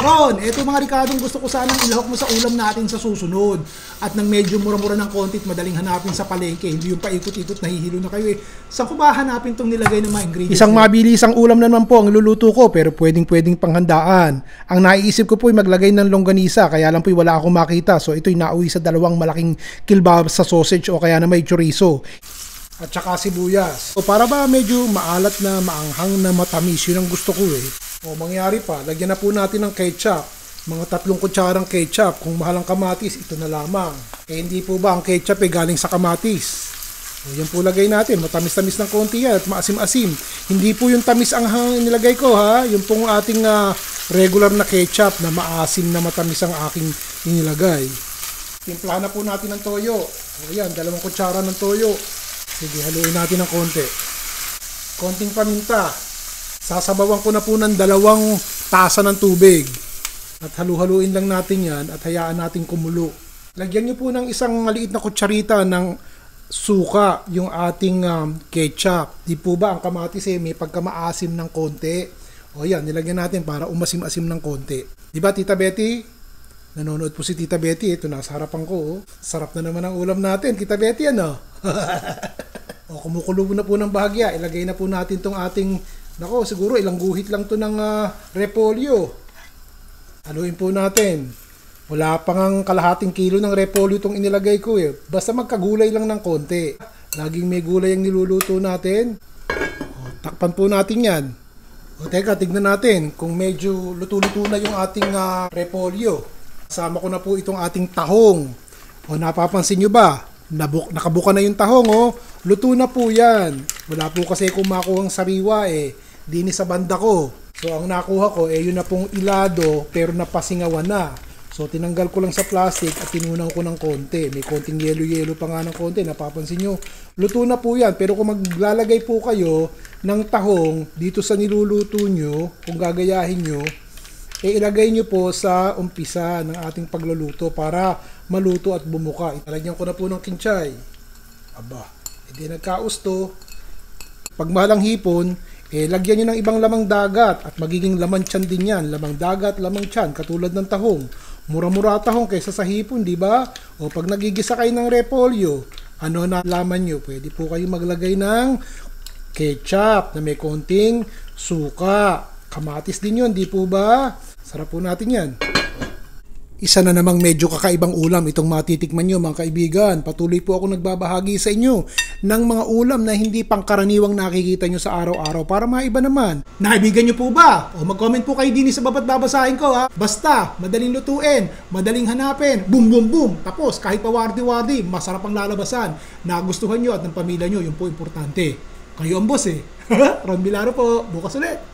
Ron, eto mga Ricardong gusto ko sanang ilahok mo sa ulam natin sa susunod. At nang medyo mura-mura ng konti at madaling hanapin sa palengke. Hindi yung paikot-ikot nahihilo na kayo eh. Saan ko ba hanapin tong nilagay ng mga ingredients? Isang mabilisang ulam naman po ang iluluto ko pero pwedeng panghandaan. Ang naiisip ko po ay maglagay ng longganisa kaya lang po wala akong makita. So ito'y nauwi sa dalawang malaking kilbab sa sausage o kaya na may chorizo. At saka sibuyas. So para ba medyo maalat na maanghang na matamis, yun ang gusto ko eh. O mangyari pa, lagyan na po natin ng ketchup. Mga 3 kutsarang ketchup. Kung mahal ang kamatis, ito na lamang. Eh hindi po ba ang ketchup eh galing sa kamatis? O yan po lagay natin. Matamis-tamis ng konti yan at maasim-asim. Hindi po yung tamis ang nilagay ko ha. Yung pong ating regular na ketchup na maasim na matamis ang aking inilagay. Timplahan na po natin ng toyo. O yan, 2 kutsara ng toyo. Sige, haluin natin ng konti. Konting paminta. Sasabawan ko na po ng 2 tasa ng tubig. At halu-haluin lang natin yan at hayaan natin kumulo. Lagyan nyo po ng isang maliit na kutsarita ng suka yung ating ketchup. Di po ba ang kamatis eh may pagkamaasim ng konti? O yan, nilagyan natin para umasim-asim ng konti. Di ba Tita Betty? Nanonood po si Tita Betty. Ito nasa harapan ko. Oh. Sarap na naman ang ulam natin. Tita Betty ano? O kumukulo na po ng bahagya. Ilagay na po natin tong ating nako, siguro ilang guhit lang to ng repolyo. Haluin po natin. Wala pang ang kalahating kilo ng repolyo itong inilagay ko eh. Basta magkagulay lang ng konti. Laging may gulay ang niluluto natin. O, takpan po natin yan. O teka, tignan natin kung medyo luto-luto na yung ating repolyo. Kasama ko na po itong ating tahong. O napapansin nyo ba? Nakabuka na yung tahong oh. Luto na po yan. Wala po kasi kumakuhang sariwa eh. Dini sa banda ko. So ang nakuha ko eh yun na pong ilado pero napasingawan na. So tinanggal ko lang sa plastic at tinunaw ko ng konti. May konting yelo-yelo pa nga ng konti. Napapansin nyo. Luto na po yan. Pero kung maglalagay po kayo ng tahong dito sa niluluto nyo, kung gagayahin nyo, eh ilagay nyo po sa umpisa ng ating pagluluto para maluto at bumuka. Italagyan ko na po ng kinchay. Aba, hindi nagkausto. Pag malang hipon, eh lagyan nyo ng ibang lamang dagat at magiging laman tiyan din yan. Lamang dagat, lamang tiyan, katulad ng tahong. Mura-mura tahong kaysa sa hipon, di ba? O pag nagigisa kayo ng repolyo, ano na laman nyo? Pwede po kayo maglagay ng ketchup na may konting suka. Kamatis din yun, di po ba? Sarap po natin yan. Isa na namang medyo kakaibang ulam itong matitikman nyo mga kaibigan. Patuloy po ako nagbabahagi sa inyo ng mga ulam na hindi pangkaraniwang nakikita nyo sa araw-araw para maiba naman. Naibigan nyo po ba? O mag-comment po kayo din sa baba't babasahin ko ha. Basta, madaling lutuin, madaling hanapin, boom boom boom. Tapos kahit pa wardi-wardi, masarap ang lalabasan. Nagustuhan nyo at ng pamilya nyo, yun po importante. Kayo ang boss eh. Ron Bilaro po, bukas ulit.